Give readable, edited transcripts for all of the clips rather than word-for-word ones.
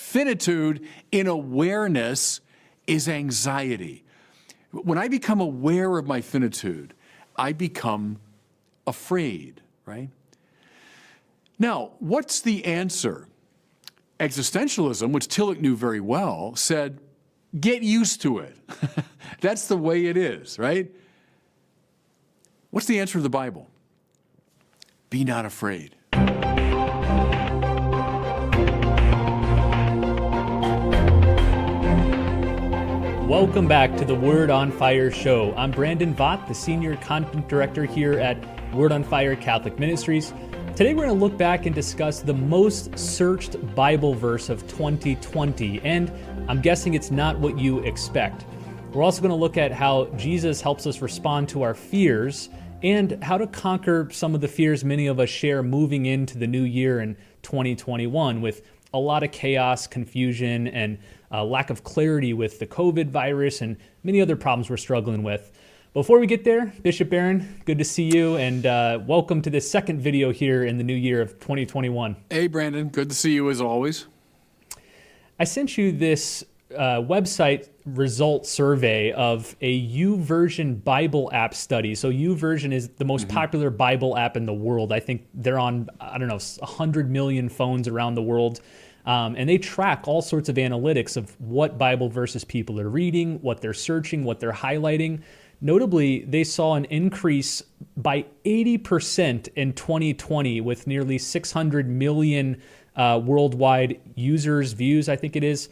Finitude in awareness is anxiety. When I become aware of my finitude, I become afraid, right? Now, what's the answer? Existentialism, which Tillich knew very well, said, get used to it. That's the way it is, right? What's the answer of the Bible? Be not afraid. Welcome back to the Word on Fire show. I'm Brandon Vaught, the Senior Content Director here at Word on Fire Catholic Ministries. Today we're going to look back and discuss the most searched Bible verse of 2020, and I'm guessing it's not what you expect. We're also going to look at how Jesus helps us respond to our fears and how to conquer some of the fears many of us share moving into the new year in 2021 with a lot of chaos, confusion, and lack of clarity with the COVID virus and many other problems we're struggling with. Before we get there, Bishop Barron, good to see you, and welcome to this second video here in the new year of 2021. Hey, Brandon, good to see you as always. I sent you this website result survey of a YouVersion Bible app study. So YouVersion is the most popular Bible app in the world. I think they're on, 100 million phones around the world. And they track all sorts of analytics of what Bible verses people are reading, what they're searching, what they're highlighting. Notably, they saw an increase by 80% in 2020 with nearly 600 million worldwide users, views, I think it is.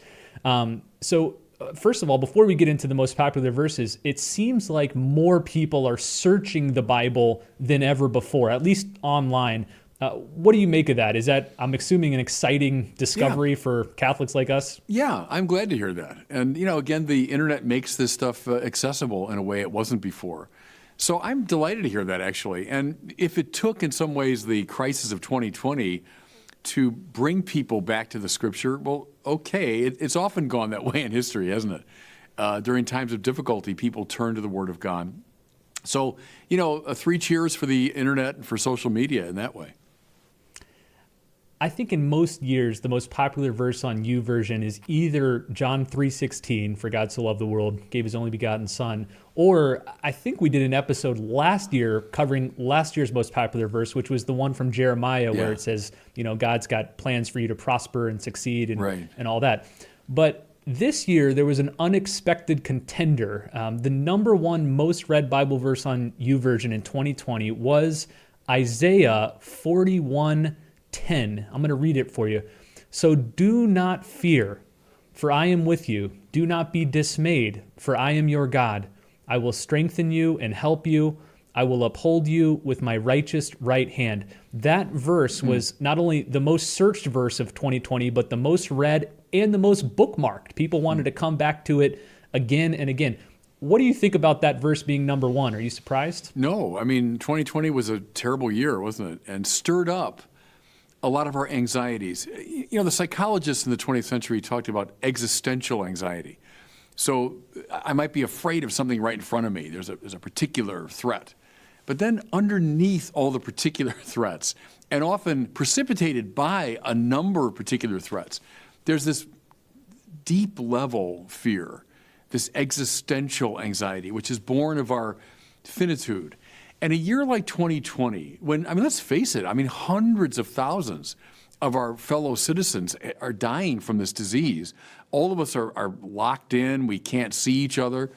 First of all, before we get into the most popular verses, it seems like more people are searching the Bible than ever before, at least online. What do you make of that? Is that, I'm assuming, an exciting discovery for Catholics like us? Yeah, I'm glad to hear that. And, again, the internet makes this stuff accessible in a way it wasn't before. So I'm delighted to hear that, actually. And if it took, in some ways, the crisis of 2020 to bring people back to the Scripture, well, okay, it's often gone that way in history, hasn't it? During times of difficulty, people turn to the Word of God. So, 3 cheers for the internet and for social media in that way. I think in most years, the most popular verse on YouVersion is either John 3:16, for God so loved the world, gave his only begotten son, or I think we did an episode last year covering last year's most popular verse, which was the one from Jeremiah where it says, God's got plans for you to prosper and succeed and all that. But this year, there was an unexpected contender. The number one most read Bible verse on YouVersion in 2020 was Isaiah 41:10. I'm going to read it for you. So do not fear, for I am with you. Do not be dismayed, for I am your God. I will strengthen you and help you. I will uphold you with my righteous right hand. That verse was not only the most searched verse of 2020, but the most read and the most bookmarked. People wanted to come back to it again and again. What do you think about that verse being number one? Are you surprised? No, 2020 was a terrible year, wasn't it? And stirred up a lot of our anxieties. The psychologists in the 20th century talked about existential anxiety. So I might be afraid of something right in front of me. There's a particular threat. But then underneath all the particular threats, and often precipitated by a number of particular threats, there's this deep level fear, this existential anxiety, which is born of our finitude. And a year like 2020, when, let's face it, hundreds of thousands of our fellow citizens are dying from this disease. All of us are locked in. We can't see each other.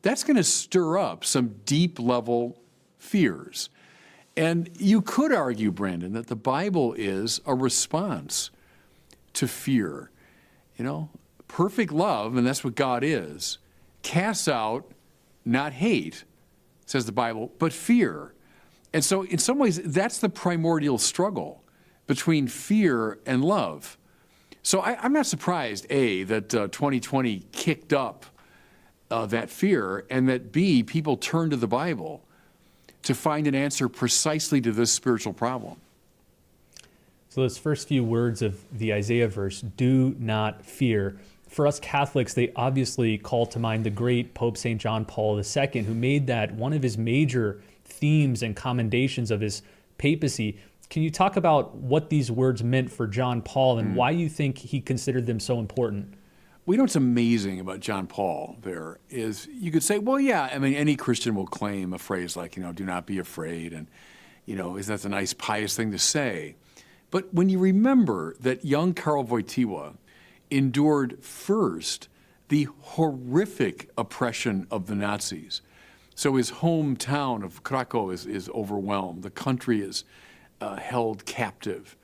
That's going to stir up some deep level fears. And you could argue, Brandon, that the Bible is a response to fear. Perfect love, and that's what God is, casts out not hate, says the Bible, but fear. And so in some ways, that's the primordial struggle between fear and love. So I'm not surprised, A, that 2020 kicked up that fear, and that B, people turned to the Bible to find an answer precisely to this spiritual problem. So those first few words of the Isaiah verse, do not fear. For us Catholics, they obviously call to mind the great Pope St. John Paul II, who made that one of his major themes and commendations of his papacy. Can you talk about what these words meant for John Paul and why you think he considered them so important? Well, you know what's amazing about John Paul there is you could say, well, yeah, I mean, any Christian will claim a phrase like, do not be afraid. And, isn't that a nice, pious thing to say? But when you remember that young Karl Wojtyła endured first the horrific oppression of the Nazis. So his hometown of Krakow is overwhelmed. The country is held captive.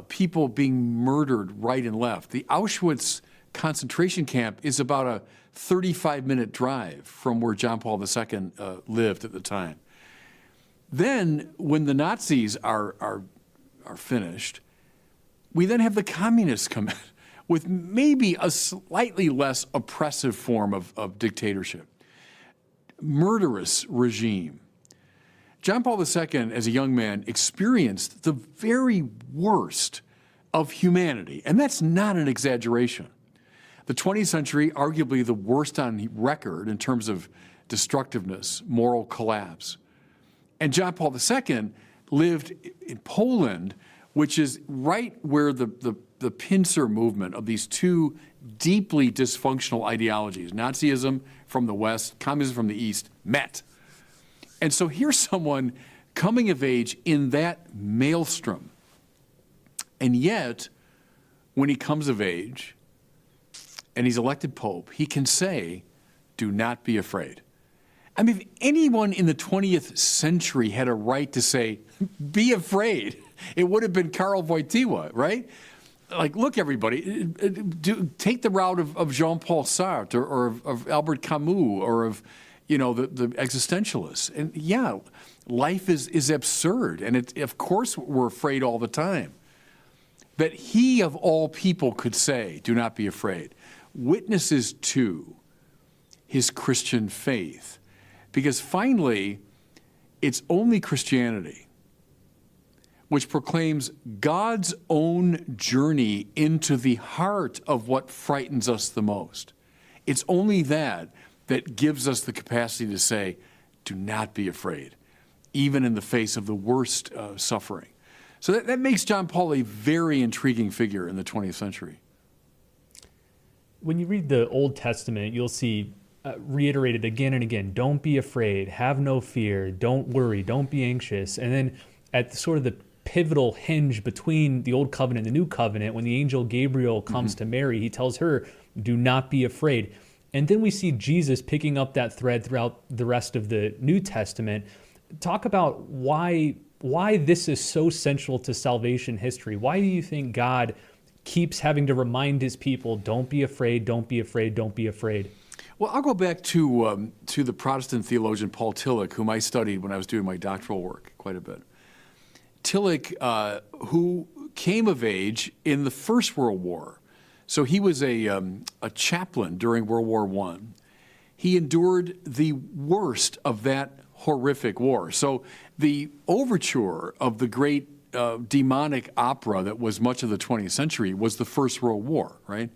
People being murdered right and left. The Auschwitz concentration camp is about a 35-minute drive from where John Paul II lived at the time. Then, when the Nazis are finished, we then have the communists come in with maybe a slightly less oppressive form of dictatorship. Murderous regime. John Paul II, as a young man, experienced the very worst of humanity, and that's not an exaggeration. The 20th century, arguably the worst on record in terms of destructiveness, moral collapse. And John Paul II lived in Poland, which is right where the pincer movement of these two deeply dysfunctional ideologies, Nazism from the West, communism from the East, met. And so here's someone coming of age in that maelstrom. And yet, when he comes of age and he's elected Pope, he can say, do not be afraid. I mean, if anyone in the 20th century had a right to say, be afraid, it would have been Karl Wojtyła, right? Like, look, everybody, take the route of Jean-Paul Sartre or of Albert Camus or of, the existentialists. And yeah, life is absurd. And of course, we're afraid all the time. But he, of all people, could say, do not be afraid. Witnesses to his Christian faith. Because finally, it's only Christianity which proclaims God's own journey into the heart of what frightens us the most. It's only that gives us the capacity to say, do not be afraid, even in the face of the worst suffering. So that makes John Paul a very intriguing figure in the 20th century. When you read the Old Testament, you'll see reiterated again and again, don't be afraid, have no fear, don't worry, don't be anxious. And then at sort of the pivotal hinge between the Old Covenant and the New Covenant, when the angel Gabriel comes to Mary, he tells her, do not be afraid. And then we see Jesus picking up that thread throughout the rest of the New Testament. Talk about why this is so central to salvation history. Why do you think God keeps having to remind his people, don't be afraid, don't be afraid, don't be afraid? Well, I'll go back to the Protestant theologian Paul Tillich, whom I studied when I was doing my doctoral work quite a bit. Tillich, who came of age in the First World War. So he was a chaplain during World War I. He endured the worst of that horrific war. So the overture of the great demonic opera that was much of the 20th century was the First World War, right?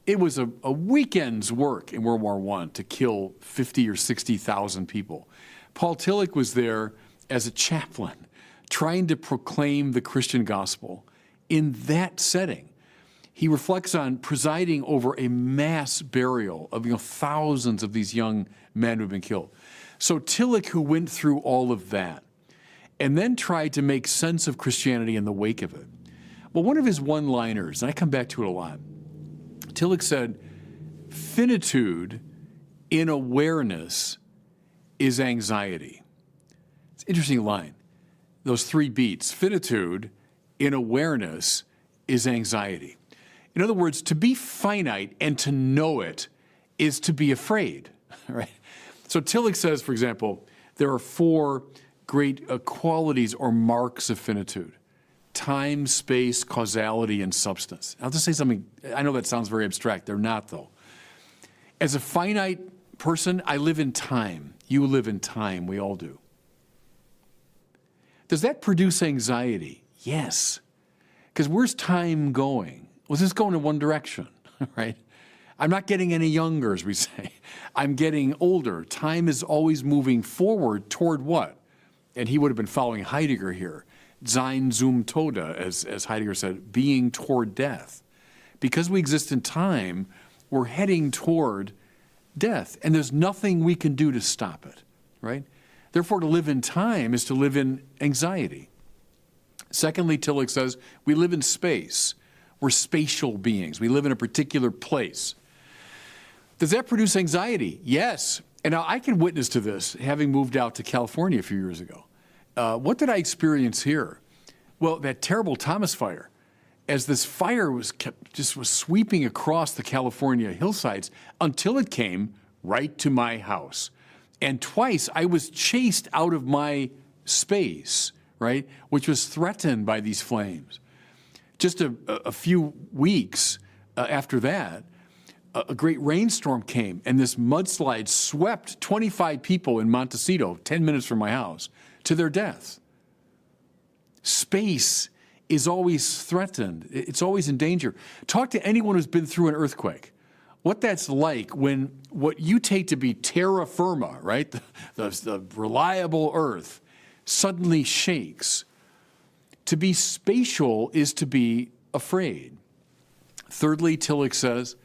It was a weekend's work in World War I to kill 50 or 60,000 people. Paul Tillich was there as a chaplain, trying to proclaim the Christian gospel in that setting. He reflects on presiding over a mass burial of thousands of these young men who've been killed. So Tillich, who went through all of that and then tried to make sense of Christianity in the wake of it. Well, one of his one-liners, and I come back to it a lot, Tillich said, finitude in awareness is anxiety. It's an interesting line. Those three beats, finitude in awareness is anxiety. In other words, to be finite and to know it is to be afraid, right? So Tillich says, for example, there are four great qualities or marks of finitude: time, space, causality, and substance. I'll just say something, I know that sounds very abstract. They're not, though. As a finite person, I live in time. You live in time. We all do. Does that produce anxiety? Yes. Because where's time going? Well, it's going in one direction, right? I'm not getting any younger, as we say. I'm getting older. Time is always moving forward toward what? And he would have been following Heidegger here. sein zum Tode, as Heidegger said, being toward death. Because we exist in time, we're heading toward death, and there's nothing we can do to stop it, right? Therefore, to live in time is to live in anxiety. Secondly, Tillich says, we live in space. We're spatial beings. We live in a particular place. Does that produce anxiety? Yes. And now I can witness to this, having moved out to California a few years ago. What did I experience here? Well, that terrible Thomas fire. As this fire was sweeping across the California hillsides until it came right to my house. And twice I was chased out of my space, right, which was threatened by these flames. Just a few weeks after that, a great rainstorm came, and this mudslide swept 25 people in Montecito, 10 minutes from my house, to their death. Space is always threatened. It's always in danger. Talk to anyone who's been through an earthquake. What that's like when what you take to be terra firma, right, the reliable earth, suddenly shakes. To be spatial is to be afraid. Thirdly, Tillich says,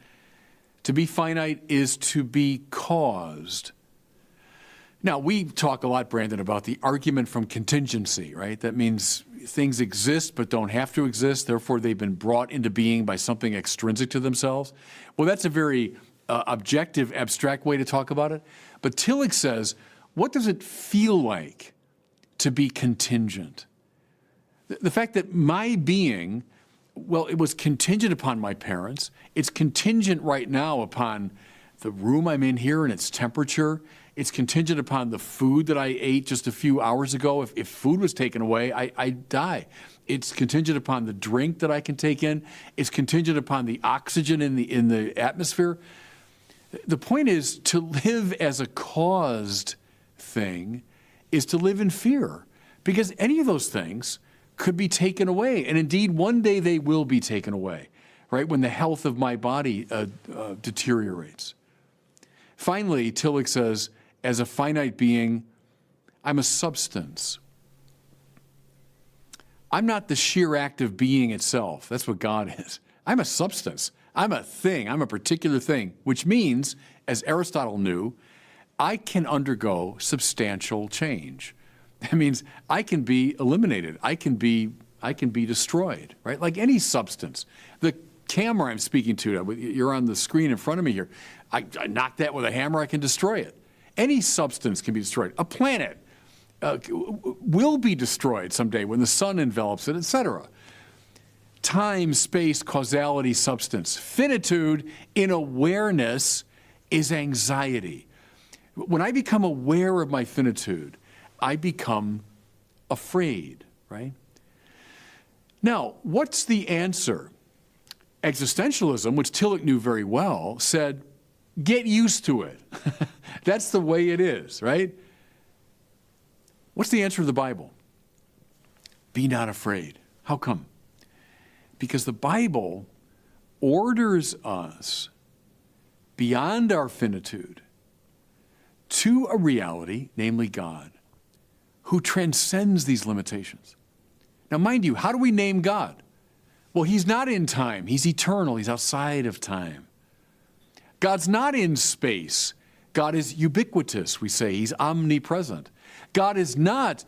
to be finite is to be caused. Now, we talk a lot, Brandon, about the argument from contingency, right? That means things exist but don't have to exist, therefore they've been brought into being by something extrinsic to themselves. Well, that's a very objective, abstract way to talk about it. But Tillich says, what does it feel like to be contingent? The fact that my being, well, it was contingent upon my parents. It's contingent right now upon the room I'm in here and its temperature. It's contingent upon the food that I ate just a few hours ago. If food was taken away, I'd die. It's contingent upon the drink that I can take in. It's contingent upon the oxygen in the atmosphere. The point is, to live as a caused thing is to live in fear, because any of those things could be taken away. And indeed, one day they will be taken away, right, when the health of my body deteriorates. Finally, Tillich says, as a finite being, I'm a substance. I'm not the sheer act of being itself. That's what God is. I'm a substance. I'm a thing. I'm a particular thing, which means, as Aristotle knew, I can undergo substantial change. That means I can be eliminated. I can be destroyed, right? Like any substance. The camera I'm speaking to, you're on the screen in front of me here. I knock that with a hammer, I can destroy it. Any substance can be destroyed. A planet will be destroyed someday when the sun envelops it, etc. Time, space, causality, substance. Finitude in awareness is anxiety. When I become aware of my finitude, I become afraid, right? Now, what's the answer? Existentialism, which Tillich knew very well, said, get used to it. That's the way it is, right? What's the answer of the Bible? Be not afraid. How come? Because the Bible orders us beyond our finitude to a reality, namely God, who transcends these limitations. Now, mind you, how do we name God? Well, he's not in time. He's eternal. He's outside of time. God's not in space. God is ubiquitous, we say. He's omnipresent. God is not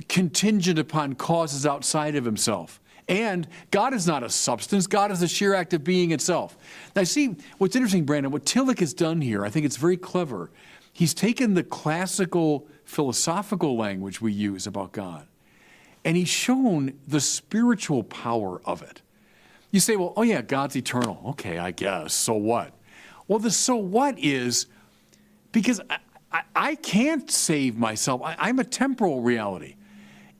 contingent upon causes outside of himself. And God is not a substance. God is a sheer act of being itself. Now, see, what's interesting, Brandon, what Tillich has done here, I think it's very clever. He's taken the classical philosophical language we use about God, and he's shown the spiritual power of it. You say, well, oh yeah, God's eternal. Okay, I guess. So what? Well, the so what is because I can't save myself. I'm a temporal reality.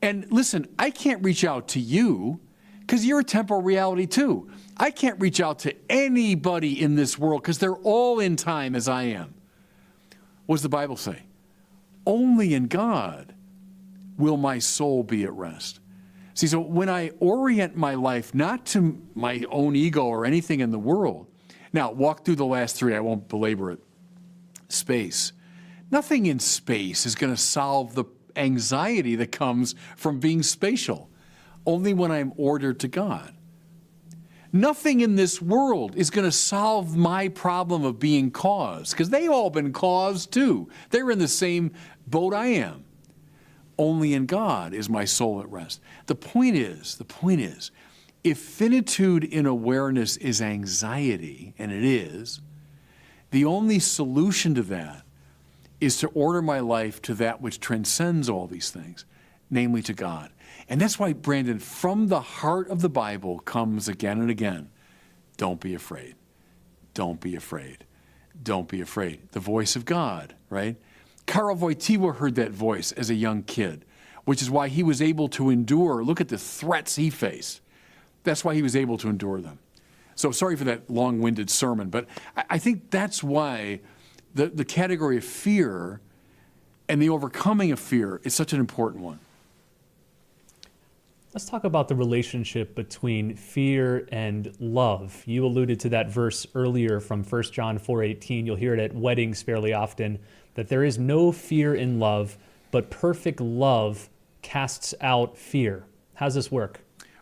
And listen, I can't reach out to you because you're a temporal reality too. I can't reach out to anybody in this world because they're all in time as I am. What does the Bible say? Only in God will my soul be at rest. See, so when I orient my life not to my own ego or anything in the world, now walk through the last three, I won't belabor it. Space. Nothing in space is going to solve the anxiety that comes from being spatial. only when I'm ordered to God. Nothing in this world is going to solve my problem of being caused, because they've all been caused too. They're in the same boat I am. Only in God is my soul at rest. The point is, if finitude in awareness is anxiety, and it is, the only solution to that is to order my life to that which transcends all these things, namely to God. And that's why, Brandon, from the heart of the Bible comes again and again, don't be afraid. Don't be afraid. Don't be afraid. The voice of God, right? Karl Wojtyła heard that voice as a young kid, which is why he was able to endure. Look at the threats he faced. That's why he was able to endure them. So sorry for that long-winded sermon, but I think that's why the category of fear and the overcoming of fear is such an important one. Let's talk about the relationship between fear and love. You alluded to that verse earlier from 1 John 4:18. You'll hear it at weddings fairly often, that there is no fear in love, but perfect love casts out fear. How's this work?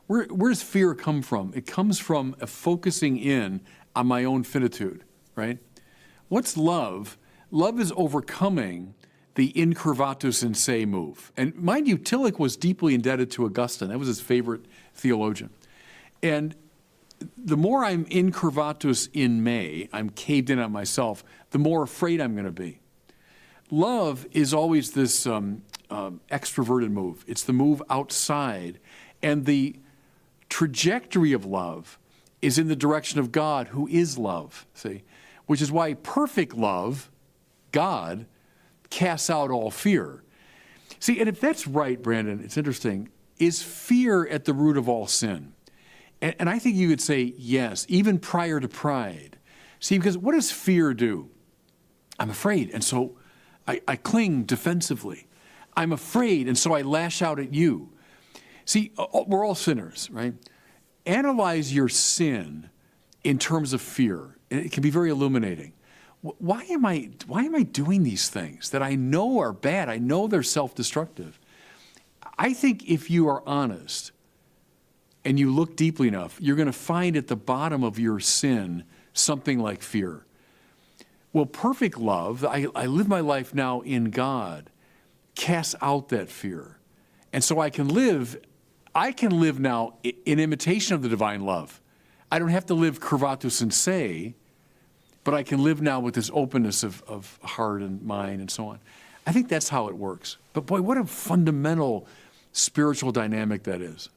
Where's fear come from? It comes from a focusing in on my own finitude, right? What's love? Love is overcoming the incurvatus in se move. And mind you, Tillich was deeply indebted to Augustine. That was his favorite theologian. And the more I'm incurvatus in me, I'm caved in on myself, the more afraid I'm going to be. Love is always this extroverted move. It's the move outside. And the trajectory of love is in the direction of God, who is love, see? Which is why perfect love, God, casts out all fear. See, and if that's right, Brandon, it's interesting. Is fear at the root of all sin? And I think you could say yes, even prior to pride. See, because what does fear do? I'm afraid, and so I cling defensively. I'm afraid, and so I lash out at you. See, we're all sinners, right? Analyze your sin in terms of fear. It can be very illuminating. Why am I doing these things that I know are bad? I know they're self-destructive. I think if you are honest and you look deeply enough, you're going to find at the bottom of your sin something like fear. Well, perfect love, I live my life now in God, casts out that fear. And so I can live now in imitation of the divine love. I don't have to live curvatus in se, but I can live now with this openness of heart and mind and so on. I think that's how it works. But boy, what a fundamental spiritual dynamic that is.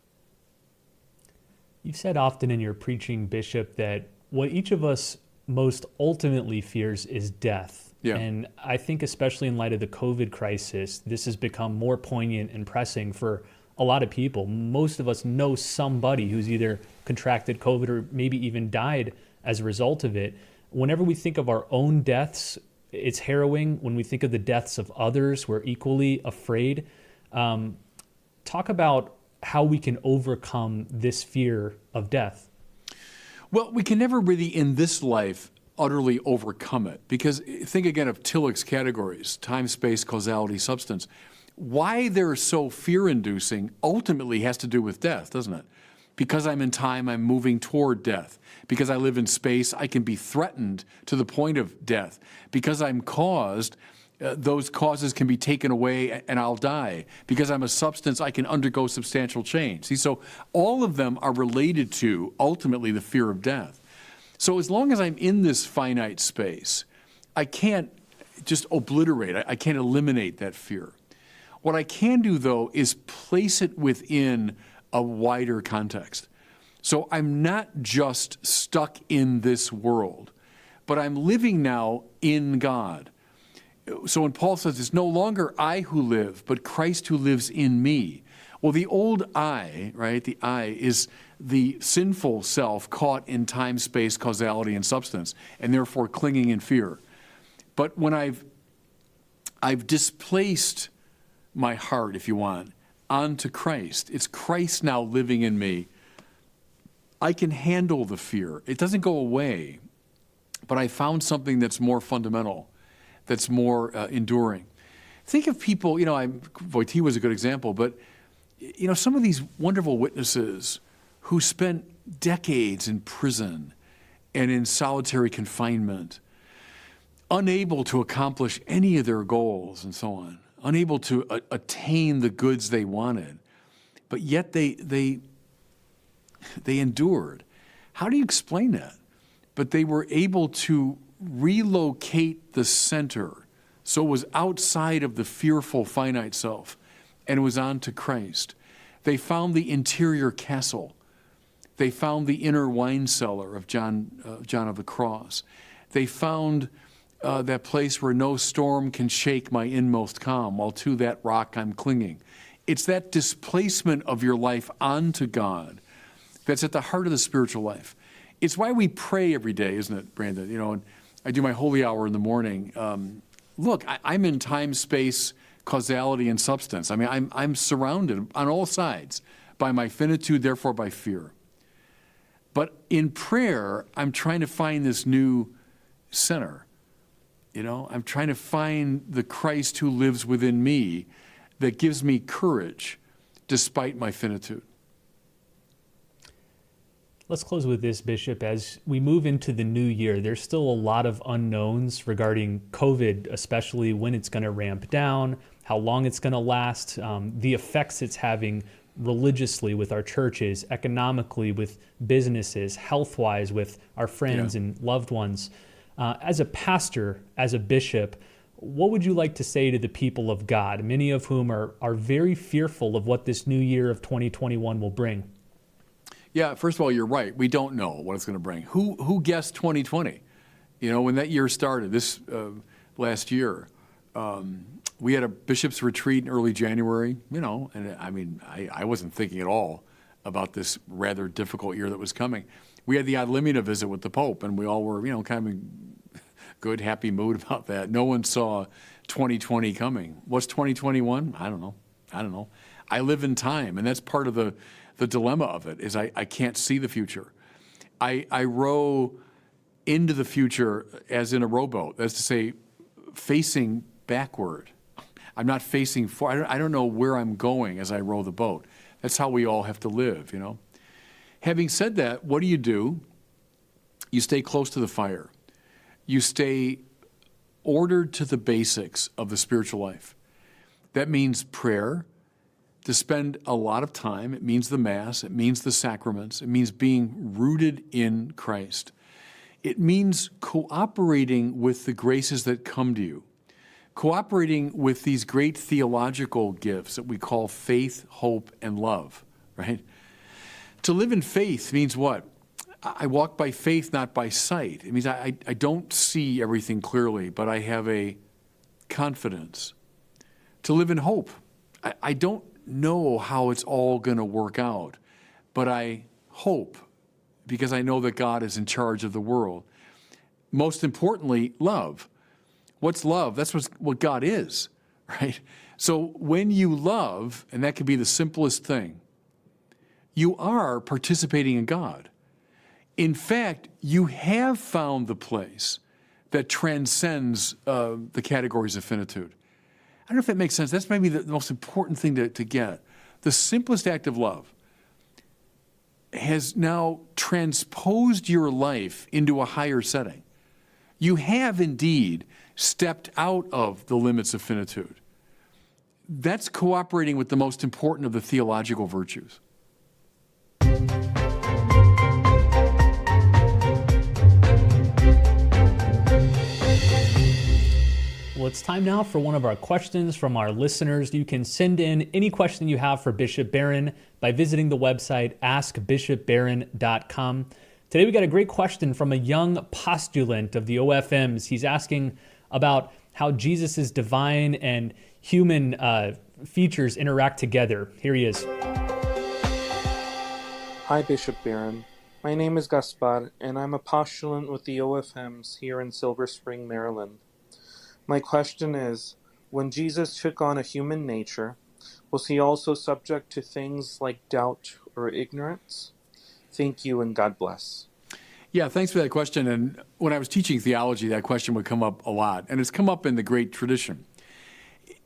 You've said often in your preaching, Bishop, that what each of us most ultimately fears is death. Yeah. And I think especially in light of the COVID crisis, this has become more poignant and pressing for a lot of people. Most of us know somebody who's either contracted COVID or maybe even died as a result of it. Whenever we think of our own deaths, it's harrowing. When we think of the deaths of others, we're equally afraid. Talk about how we can overcome this fear of death. Well, we can never really, in this life, utterly overcome it. Because think again of Tillich's categories, time, space, causality, substance. Why they're so fear-inducing ultimately has to do with death, doesn't it? Because I'm in time, I'm moving toward death. Because I live in space, I can be threatened to the point of death. Because I'm caused, those causes can be taken away and I'll die. Because I'm a substance, I can undergo substantial change. See, so all of them are related to, ultimately, the fear of death. So as long as I'm in this finite space, I can't just obliterate, I can't eliminate that fear. What I can do, though, is place it within a wider context. So I'm not just stuck in this world, but I'm living now in God. So when Paul says, it's no longer I who live, but Christ who lives in me. Well, the old I, right, the I is the sinful self caught in time, space, causality, and substance, and therefore clinging in fear. But when I've displaced my heart, if you want, onto Christ, it's Christ now living in me, I can handle the fear. It doesn't go away, but I found something that's more fundamental, that's more enduring. Think of people, Wojtyła was a good example, but some of these wonderful witnesses who spent decades in prison and in solitary confinement, unable to accomplish any of their goals and so on, unable to attain the goods they wanted, but yet they endured. How do you explain that? But they were able to relocate the center so it was outside of the fearful finite self and it was on to Christ. They found the interior castle. They found the inner wine cellar of John of the Cross. They found that place where no storm can shake my inmost calm, while to that rock I'm clinging. It's that displacement of your life onto God that's at the heart of the spiritual life. It's why we pray every day, isn't it, Brandon? And I do my holy hour in the morning. Look, I'm in time, space, causality, and substance. I mean, I'm surrounded on all sides by my finitude, therefore by fear. But in prayer, I'm trying to find this new center. I'm trying to find the Christ who lives within me that gives me courage despite my finitude. Let's close with this, Bishop. As we move into the new year, there's still a lot of unknowns regarding COVID, especially when it's going to ramp down, how long it's going to last, the effects it's having religiously with our churches, economically with businesses, health-wise with our friends and loved ones. As a pastor, as a bishop, what would you like to say to the people of God, many of whom are very fearful of what this new year of 2021 will bring? Yeah, first of all, you're right. We don't know what it's going to bring. Who guessed 2020? When that year started, this last year, we had a bishop's retreat in early January, and I wasn't thinking at all about this rather difficult year that was coming. We had the ad limina visit with the Pope, and we all were, kind of in good, happy mood about that. No one saw 2020 coming. What's 2021? I don't know. I live in time, and that's part of the dilemma of it, is I can't see the future. I row into the future as in a rowboat. That's to say, facing backward. I'm not facing forward. I don't know where I'm going as I row the boat. That's how we all have to live, Having said that, what do? You stay close to the fire. You stay ordered to the basics of the spiritual life. That means prayer, to spend a lot of time. It means the Mass. It means the sacraments. It means being rooted in Christ. It means cooperating with the graces that come to you, cooperating with these great theological gifts that we call faith, hope, and love, right? To live in faith means what? I walk by faith, not by sight. It means I don't see everything clearly, but I have a confidence. To live in hope, I don't know how it's all going to work out, but I hope because I know that God is in charge of the world. Most importantly, love. What's love? That's what God is, right? So when you love, and that could be the simplest thing, you are participating in God. In fact, you have found the place that transcends the categories of finitude. I don't know if that makes sense. That's maybe the most important thing to get. The simplest act of love has now transposed your life into a higher setting. You have indeed stepped out of the limits of finitude. That's cooperating with the most important of the theological virtues. Well, it's time now for one of our questions from our listeners. You can send in any question you have for Bishop Barron by visiting the website askbishopbarron.com. Today we got a great question from a young postulant of the OFMs. He's asking about how Jesus' divine and human features interact together. Here he is. Hi, Bishop Barron. My name is Gaspar, and I'm a postulant with the OFMs here in Silver Spring, Maryland. My question is, when Jesus took on a human nature, was he also subject to things like doubt or ignorance? Thank you, and God bless. Yeah, thanks for that question. And when I was teaching theology, that question would come up a lot. And it's come up in the great tradition.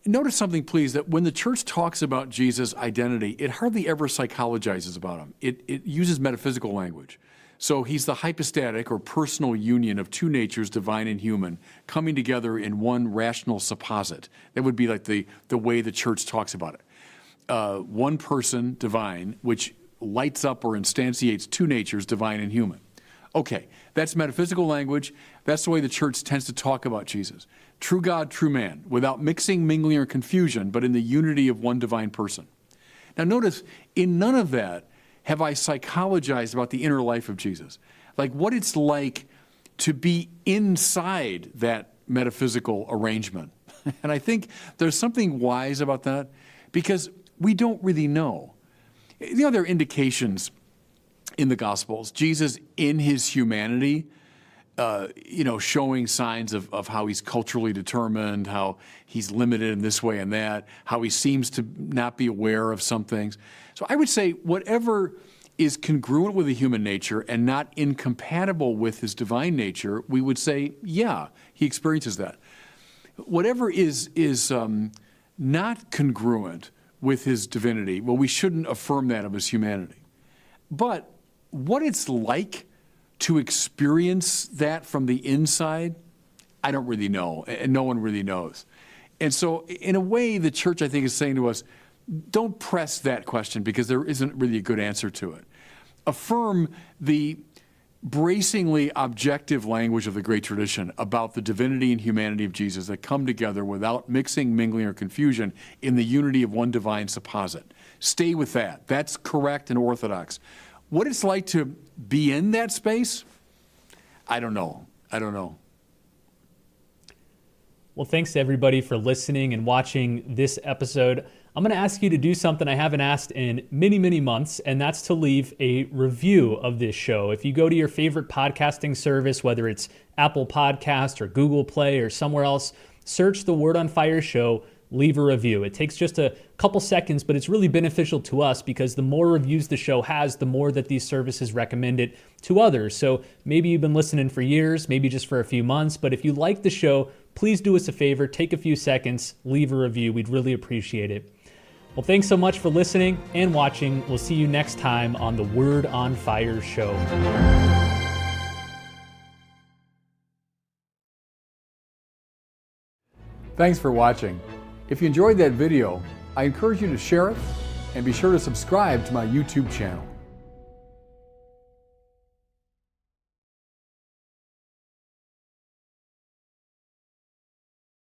notice something, please, that when the church talks about Jesus' identity, it hardly ever psychologizes about him. It uses metaphysical language. So he's the hypostatic or personal union of two natures, divine and human, coming together in one rational supposit. That would be like the way the church talks about it. One person, divine, which lights up or instantiates two natures, divine and human. Okay, that's metaphysical language. That's the way the church tends to talk about Jesus. True God, true man, without mixing, mingling, or confusion, but in the unity of one divine person. Now notice, in none of that have I psychologized about the inner life of Jesus, like what it's like to be inside that metaphysical arrangement. And I think there's something wise about that because we don't really know. There are indications in the Gospels, Jesus in his humanity, showing signs of how he's culturally determined, how he's limited in this way and that, how he seems to not be aware of some things. So I would say whatever is congruent with the human nature and not incompatible with his divine nature, we would say, yeah, he experiences that. Whatever is not congruent with his divinity, well, we shouldn't affirm that of his humanity. But what it's like to experience that from the inside, I don't really know, and no one really knows. And so, in a way, the church, I think, is saying to us, don't press that question because there isn't really a good answer to it. Affirm the bracingly objective language of the great tradition about the divinity and humanity of Jesus that come together without mixing, mingling, or confusion in the unity of one divine supposit. Stay with that. That's correct and orthodox. What it's like to be in that space, I don't know. Well, thanks to everybody for listening and watching this episode. I'm going to ask you to do something I haven't asked in many, many months, and that's to leave a review of this show. If you go to your favorite podcasting service, whether it's Apple Podcast or Google Play or somewhere else, search the Word on Fire show, leave a review. It takes just a couple seconds, but it's really beneficial to us because the more reviews the show has, the more that these services recommend it to others. So maybe you've been listening for years, maybe just for a few months, but if you like the show, please do us a favor, take a few seconds, leave a review. We'd really appreciate it. Well, thanks so much for listening and watching. We'll see you next time on the Word on Fire show. Thanks for watching. If you enjoyed that video, I encourage you to share it and be sure to subscribe to my YouTube channel.